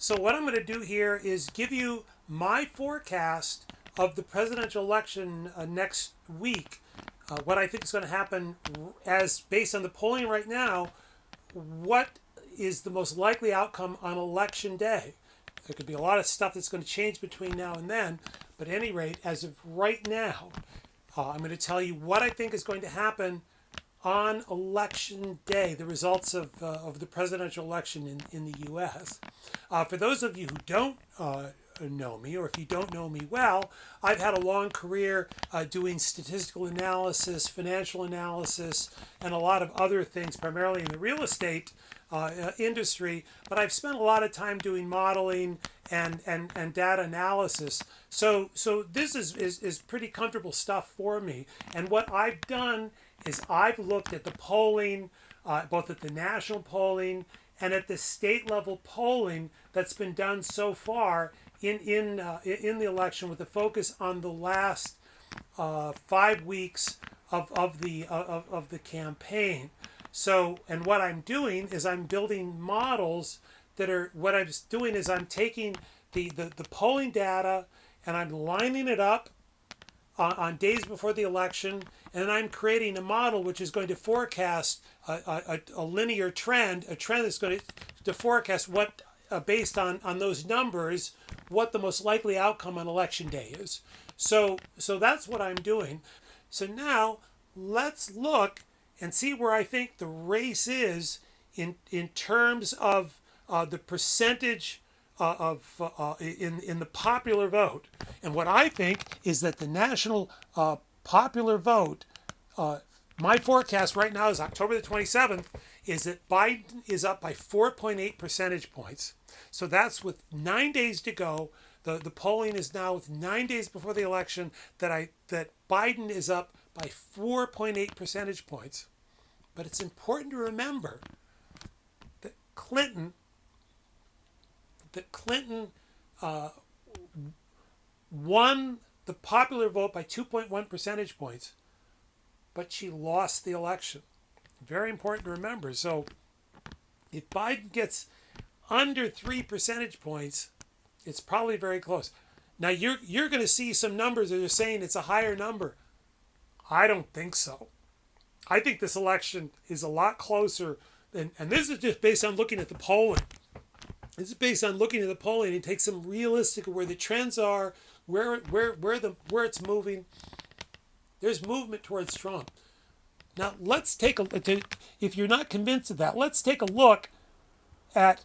So what I'm going to do here is give you my forecast of the presidential election next week. What I think is going to happen as based on the polling right now, what is the most likely outcome on election day. There could be a lot of stuff that's going to change between now and then, but at any rate, as of right now, I'm going to tell you what I think is going to happen on election day, the results of the presidential election in the U.S. For those of you who don't know me, or if you don't know me well, I've had a long career doing statistical analysis, financial analysis, and a lot of other things, primarily in the real estate industry. But I've spent a lot of time doing modeling and data analysis. So this is pretty comfortable stuff for me. And what I've done is I've looked at the polling, both at the national polling and at the state level polling that's been done so far in the election, with a focus on the last 5 weeks of the campaign. So, and what I'm doing is I'm building models that are, what I'm doing is I'm taking the polling data and I'm lining it up on days before the election, and I'm creating a model which is going to forecast a linear trend, a trend that's going to forecast what, based on those numbers, what the most likely outcome on election day is. So that's what I'm doing. So now let's look and see where I think the race is in terms of the percentage in the popular vote. And what I think is that the national popular vote, my forecast right now is October the 27th, is that Biden is up by 4.8 percentage points. So that's with 9 days to go. The polling is now with 9 days before the election that Biden is up by 4.8 percentage points. But it's important to remember that Clinton won the popular vote by 2.1 percentage points, but she lost the election. Very important to remember. So if Biden gets under 3 percentage points, it's probably very close. Now you're going to see some numbers that are saying it's a higher number. I don't think so. I think this election is a lot closer than, and this is just based on looking at the polling. This is based on looking at the polling and take some realistic where the trends are, where it's moving. There's movement towards Trump. Now let's take if you're not convinced of that, let's take a look at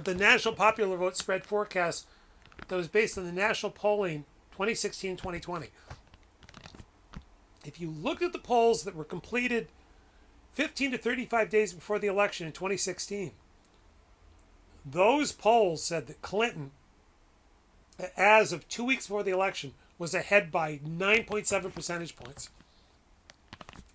the national popular vote spread forecast that was based on the national polling 2016-2020. If you look at the polls that were completed 15 to 35 days before the election in 2016, those polls said that Clinton, as of 2 weeks before the election, was ahead by 9.7 percentage points.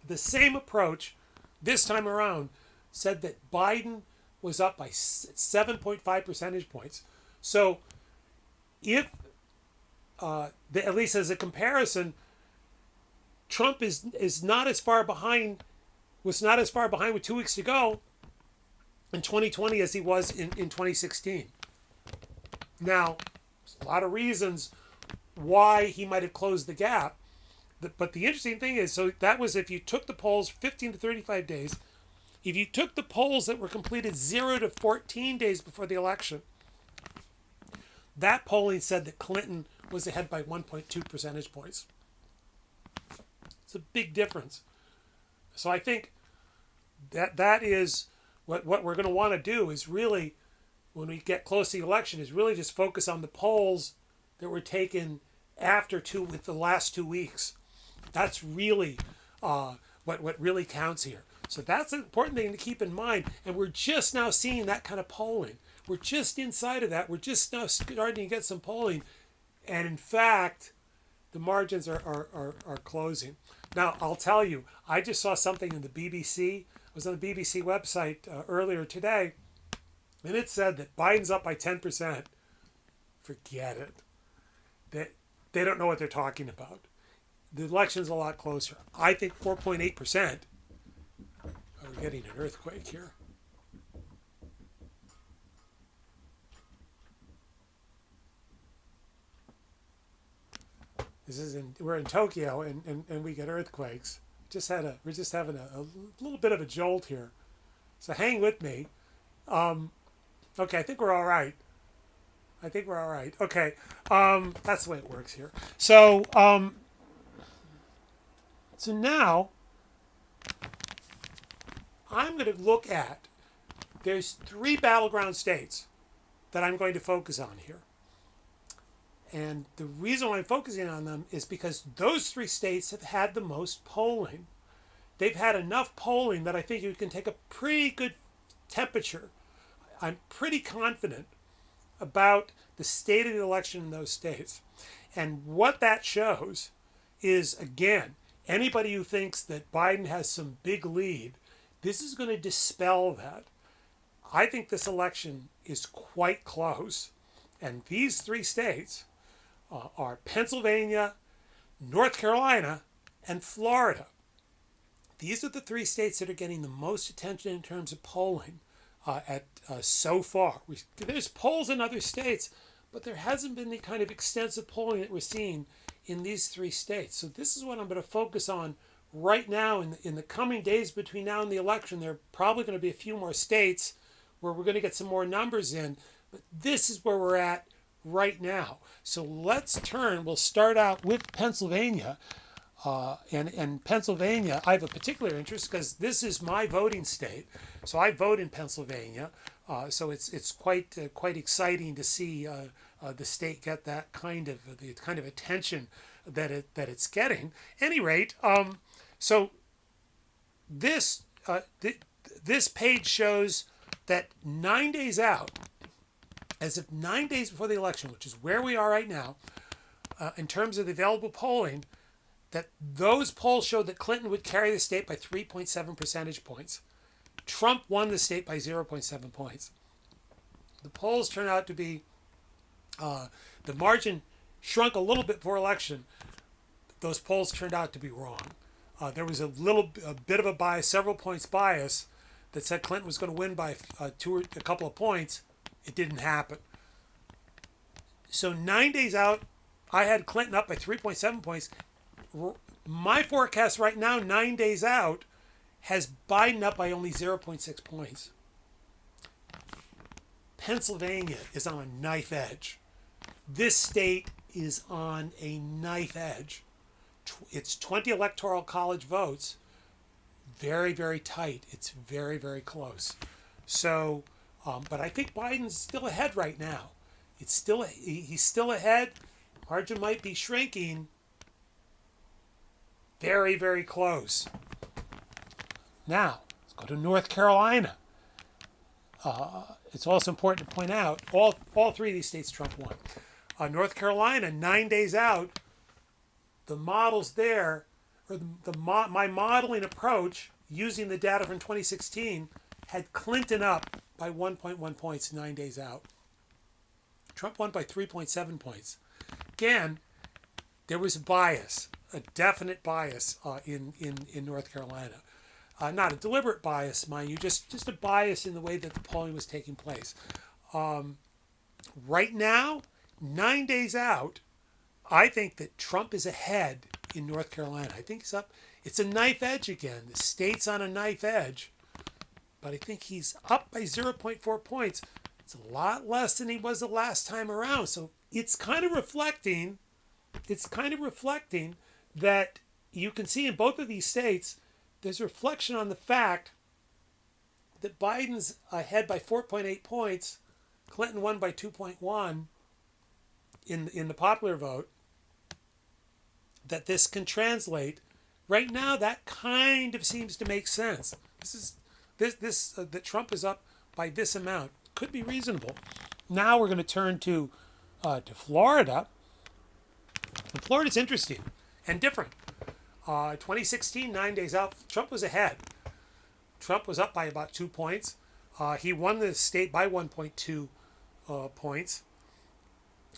The same approach this time around said that Biden was up by 7.5 percentage points. So if, at least as a comparison, Trump is not as far behind, was not as far behind with 2 weeks to go in 2020 as he was in 2016. Now, there's a lot of reasons why he might have closed the gap. But the interesting thing is, so that was if you took the polls 15 to 35 days. If you took the polls that were completed 0 to 14 days before the election, that polling said that Clinton was ahead by 1.2 percentage points. It's a big difference. So I think that is what we're going to want to do is really, when we get close to the election, is really just focus on the polls that were taken with the last 2 weeks. That's really what really counts here. So that's an important thing to keep in mind. And we're just now seeing that kind of polling. We're just inside of that. We're just now starting to get some polling. And in fact, the margins are closing. Now, I'll tell you, I just saw something in the BBC. I was on the BBC website earlier today, and it said that Biden's up by 10%. Forget it. They don't know what they're talking about. The election's a lot closer. I think 4.8%. We're getting an earthquake here. We're in Tokyo, and we get earthquakes. We're just having a little bit of a jolt here. So hang with me. Um, okay, I think we're all right. I think we're all right. Okay, that's the way it works here. So now I'm going to look at. There's three battleground states that I'm going to focus on here. And the reason why I'm focusing on them is because those three states have had the most polling. They've had enough polling that I think you can take a pretty good temperature. I'm pretty confident about the state of the election in those states. And what that shows is, again, anybody who thinks that Biden has some big lead, this is going to dispel that. I think this election is quite close. And these three states are Pennsylvania, North Carolina, and Florida. These are the three states that are getting the most attention in terms of polling so far. There's polls in other states, but there hasn't been the kind of extensive polling that we're seeing in these three states. So this is what I'm going to focus on right now in the coming days between now and the election. There are probably going to be a few more states where we're going to get some more numbers in, but this is where we're at right now. So we'll start out with Pennsylvania. And Pennsylvania, I have a particular interest because this is my voting state. So I vote in Pennsylvania. So it's quite exciting to see the state get that kind of attention that it's getting. Any rate, so this this page shows that 9 days out, as of 9 days before the election, which is where we are right now, in terms of the available polling, that those polls showed that Clinton would carry the state by 3.7 percentage points. Trump won the state by 0.7 points. The polls turned out to be, the margin shrunk a little bit before election. Those polls turned out to be wrong. There was a bit of a bias, several points bias, that said Clinton was going to win by a couple of points. It didn't happen. So 9 days out, I had Clinton up by 3.7 points. My forecast right now, 9 days out, has Biden up by only 0.6 points. Pennsylvania is on a knife edge. This state is on a knife edge. It's 20 electoral college votes. Very, very tight. It's very, very close. So, but I think Biden's still ahead right now. He's still ahead. Margin might be shrinking. Very, very close. Now, let's go to North Carolina. It's also important to point out, all three of these states Trump won. North Carolina, 9 days out, the models there, or my modeling approach using the data from 2016 had Clinton up by 1.1 points 9 days out. Trump won by 3.7 points. Again, there was a bias, a definite bias in North Carolina. Not a deliberate bias, mind you, just a bias in the way that the polling was taking place. Right now, 9 days out, I think that Trump is ahead in North Carolina. I think he's up. It's a knife edge again. The state's on a knife edge. But I think he's up by 0.4 points. It's a lot less than he was the last time around. So it's kind of reflecting that you can see in both of these states, there's a reflection on the fact that Biden's ahead by 4.8 points. Clinton won by 2.1 in the popular vote. That this can translate. Right now, that kind of seems to make sense. That Trump is up by this amount could be reasonable. Now we're going to turn to Florida. And Florida's interesting and different. 2016, 9 days out, Trump was ahead. Trump was up by about 2 points. He won the state by 1.2 points.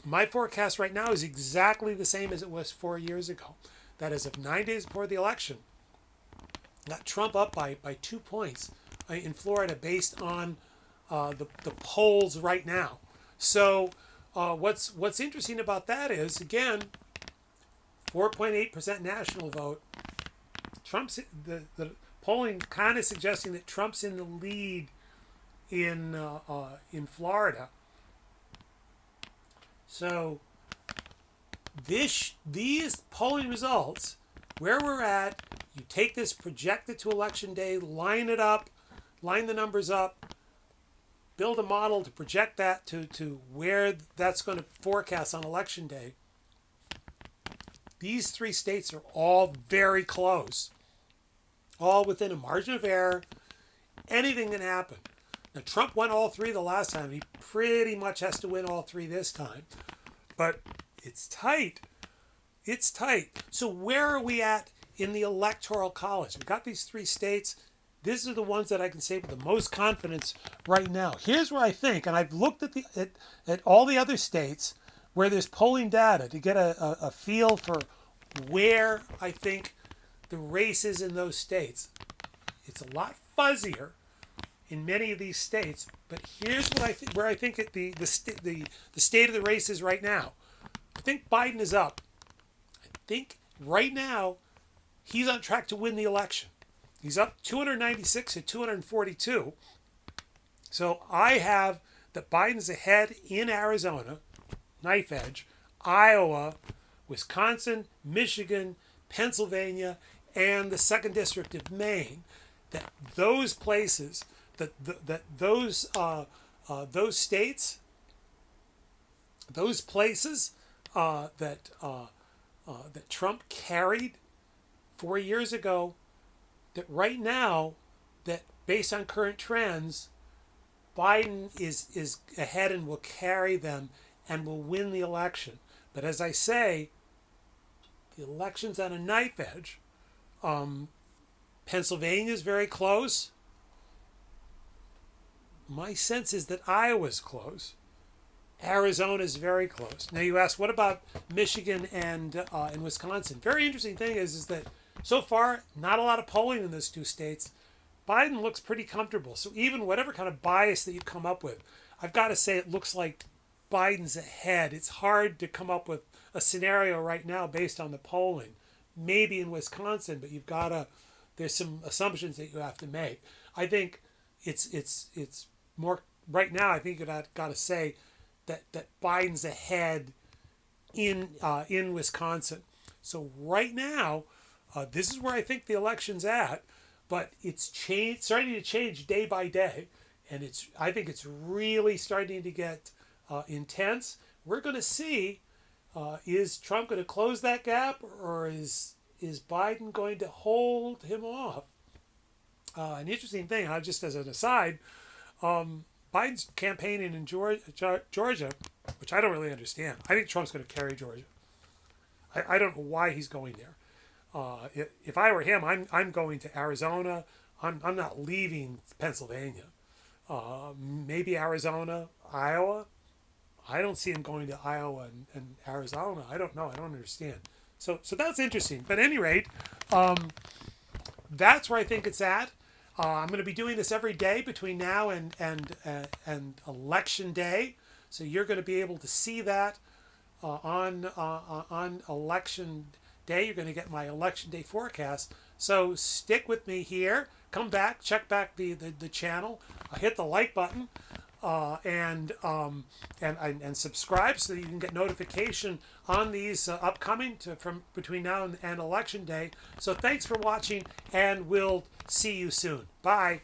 My forecast right now is exactly the same as it was 4 years ago. That is, of 9 days before the election, got Trump up by 2 points in Florida based on the polls right now. So what's interesting about that is, again, 4.8% national vote. Trump's the polling kind of suggesting that Trump's in the lead in Florida. So these polling results, where we're at, you take this projected to election day, line it up, line the numbers up, build a model to project that to where that's going to forecast on election day. These three states are all very close, all within a margin of error. Anything can happen. Now, Trump won all three the last time. He pretty much has to win all three this time. But it's tight. It's tight. So where are we at in the Electoral College? We've got these three states. These are the ones that I can say with the most confidence right now. Here's where I think, and I've looked at all the other states where there's polling data to get a feel for where I think the race is in those states. It's a lot fuzzier in many of these states, but here's what I think, where I think the state of the race is right now. I think Biden is up. I think right now he's on track to win the election. He's up 296 to 242. So I have that Biden's ahead in Arizona, knife edge, Iowa, Wisconsin, Michigan, Pennsylvania, and the 2nd District of Maine. That those places, those states, those places that Trump carried 4 years ago, that right now, that based on current trends, Biden is ahead and will carry them and will win the election. But as I say, the election's on a knife edge. Pennsylvania is very close. My sense is that Iowa's close. Arizona is very close. Now you ask, what about Michigan and Wisconsin? Very interesting thing is that so far, not a lot of polling in those two states. Biden looks pretty comfortable. So even whatever kind of bias that you come up with, I've got to say it looks like Biden's ahead. It's hard to come up with a scenario right now based on the polling. Maybe in Wisconsin, but there's some assumptions that you have to make. I think it's more right now. I think you've got to say that Biden's ahead in Wisconsin. So right now, this is where I think the election's at, but it's starting to change day by day, and I think it's really starting to get intense. We're going to see, is Trump going to close that gap, or is Biden going to hold him off? An interesting thing, just as an aside, Biden's campaigning in Georgia, which I don't really understand. I think Trump's going to carry Georgia. I don't know why he's going there. If I were him, I'm going to Arizona. I'm not leaving Pennsylvania. Maybe Arizona, Iowa. I don't see him going to Iowa and Arizona. I don't know. I don't understand. So that's interesting. But at any rate, that's where I think it's at. I'm going to be doing this every day between now and election day. So you're going to be able to see that on election day. You're going to get my election day forecast. So stick with me here. Come back, check back the channel. Hit the like button. And subscribe so that you can get notification on these upcoming from between now and election day. So thanks for watching, and we'll see you soon. Bye.